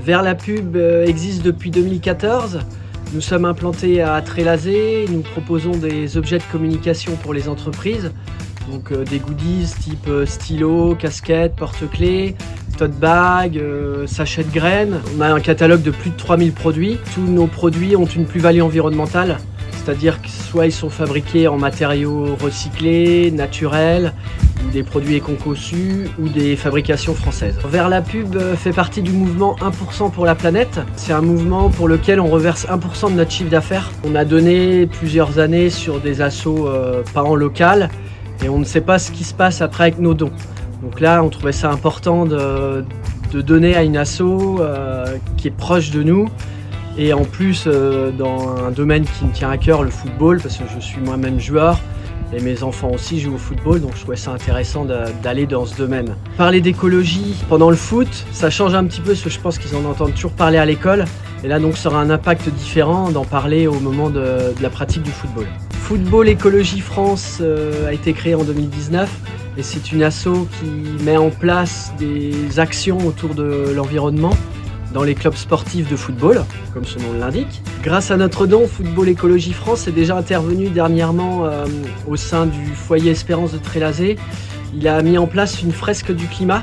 Vers la pub existe depuis 2014. Nous sommes implantés à Trélazé. Nous proposons des objets de communication pour les entreprises. Donc des goodies type stylo, casquette, porte-clés, tote bag, sachet de graines. On a un catalogue de plus de 3000 produits. Tous nos produits ont une plus-value environnementale. C'est-à-dire que soit ils sont fabriqués en matériaux recyclés, naturels, ou des produits éco-conçus, ou des fabrications françaises. Vers la pub fait partie du mouvement 1% pour la planète. C'est un mouvement pour lequel on reverse 1% de notre chiffre d'affaires. On a donné plusieurs années sur des assos pas en local, et on ne sait pas ce qui se passe après avec nos dons. Donc là, on trouvait ça important de donner à une asso qui est proche de nous, et en plus dans un domaine qui me tient à cœur, le football, parce que je suis moi-même joueur et mes enfants aussi jouent au football, donc je trouvais ça intéressant d'aller dans ce domaine. Parler d'écologie pendant le foot, ça change un petit peu, parce que je pense qu'ils en entendent toujours parler à l'école, et là donc ça aura un impact différent d'en parler au moment de la pratique du football. Football Écologie France a été créé en 2019, et c'est une asso qui met en place des actions autour de l'environnement dans les clubs sportifs de football, comme son nom l'indique. Grâce à notre don, Football Écologie France est déjà intervenu dernièrement au sein du foyer Espérance de Trélazé. Il a mis en place une fresque du climat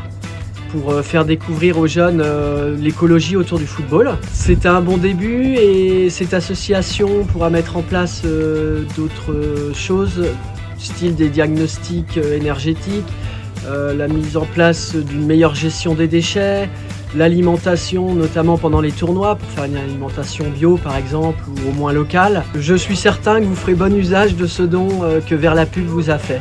pour faire découvrir aux jeunes l'écologie autour du football. C'est un bon début, et cette association pourra mettre en place d'autres choses, style des diagnostics énergétiques, la mise en place d'une meilleure gestion des déchets, l'alimentation, notamment pendant les tournois, pour faire une alimentation bio par exemple, ou au moins locale. Je suis certain que vous ferez bon usage de ce don que Vers la pub vous a fait.